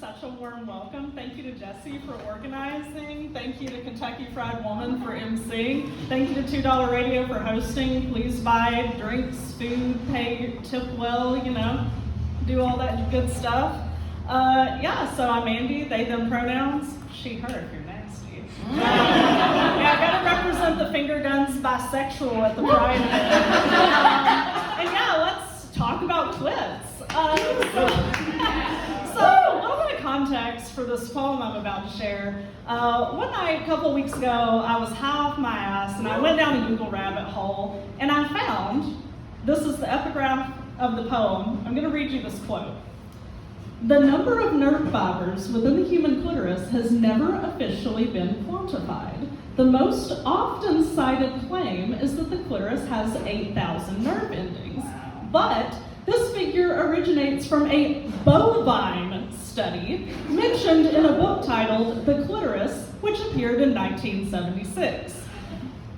such a warm welcome. Thank you to Jesse for organizing. Thank you to Kentucky Fried Woman for emceeing. Thank you to $2 Radio for hosting. Please buy drinks, food, pay, tip well, do all that good stuff. So I'm Mandy, they, them pronouns. She, her, if you're nasty. I gotta represent the finger guns bisexual at the Pride. Let's talk about clits. So a little bit of context for this poem I'm about to share. One night, a couple weeks ago, I was high off my ass and I went down a Google rabbit hole and I found, this is the epigraph of the poem. I'm going to read you this quote. The number of nerve fibers within the human clitoris has never officially been quantified. The most often cited claim is that the clitoris has 8,000 nerve endings. But this figure originates from a bovine study mentioned in a book titled The Clitoris, which appeared in 1976.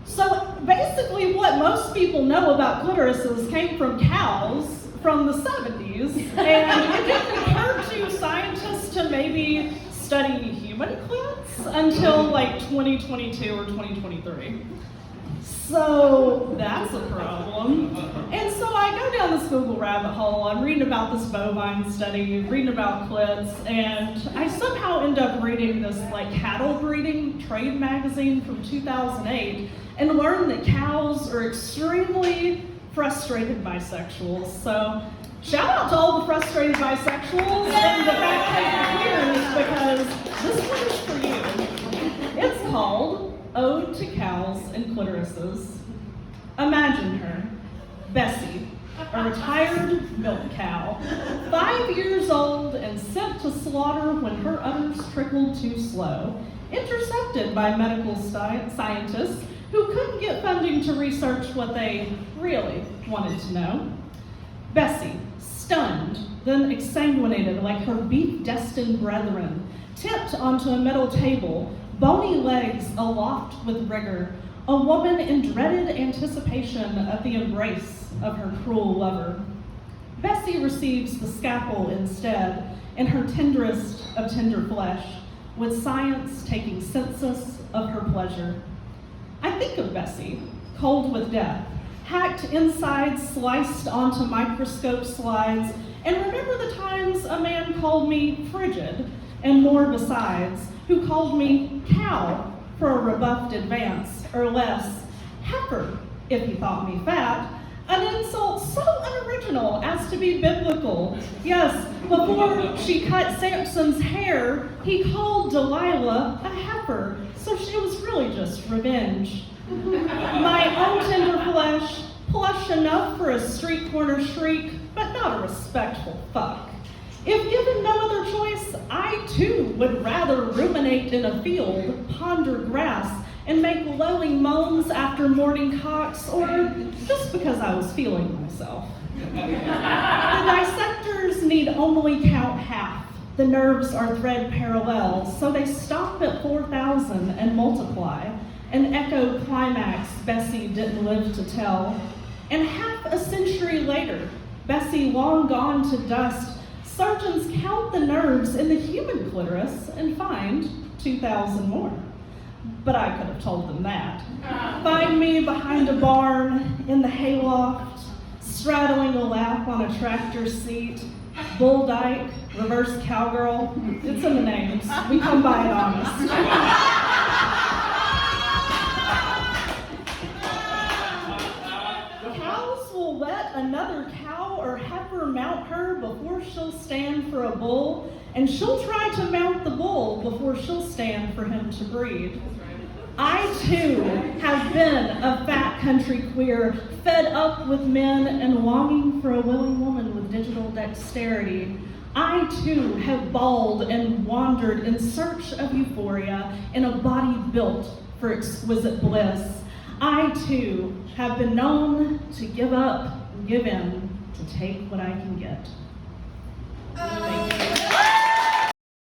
So basically what most people know about clitorises came from cows from the 70s, and it didn't occur to scientists to maybe study human clits until like 2022 or 2023. So that's a problem. And so I go down this Google rabbit hole, I'm reading about this bovine study, reading about clits, and I somehow end up reading this cattle breeding trade magazine from 2008 and learn that cows are extremely frustrated bisexuals. So shout out to all the frustrated bisexuals and the fact because this one is for you. It's called Ode to Cows and Clitorises. Imagine her, Bessie, a retired milk cow, 5 years old and sent to slaughter when her udders trickled too slow, intercepted by medical scientists who couldn't get funding to research what they really wanted to know. Bessie, stunned, then exsanguinated like her beef-destined brethren, tipped onto a metal table, bony legs aloft with rigor, a woman in dreaded anticipation of the embrace of her cruel lover. Bessie receives the scalpel instead, in her tenderest of tender flesh, with science taking census of her pleasure. I think of Bessie, cold with death, hacked inside, sliced onto microscope slides, and remember the times a man called me frigid, and more besides, who called me cow for a rebuffed advance, or less, heifer if he thought me fat, an insult so unoriginal as to be biblical. Yes, before she cut Samson's hair, he called Delilah a heifer, so she was really just revenge. My own tender flesh, plush enough for a street corner shriek, but not a respectful fuck. If given no other choice, I too would rather ruminate in a field, ponder grass, and make lowing moans after morning cocks, or just because I was feeling myself. The dissectors need only count half. The nerves are thread parallel, so they stop at 4,000 and multiply. An echo climax Bessie didn't live to tell. And half a century later, Bessie long gone to dust, surgeons count the nerves in the human clitoris and find 2,000 more. But I could have told them that. Find me behind a barn, in the hayloft, straddling a lap on a tractor seat, bull dyke, reverse cowgirl. It's in the names. We come by it honest. Let another cow or heifer mount her before she'll stand for a bull, and she'll try to mount the bull before she'll stand for him to breed. I too have been a fat country queer, fed up with men and longing for a willing woman with digital dexterity. I too have bawled and wandered in search of euphoria in a body built for exquisite bliss. I too have been known to give up, give in, to take what I can get. Thank you.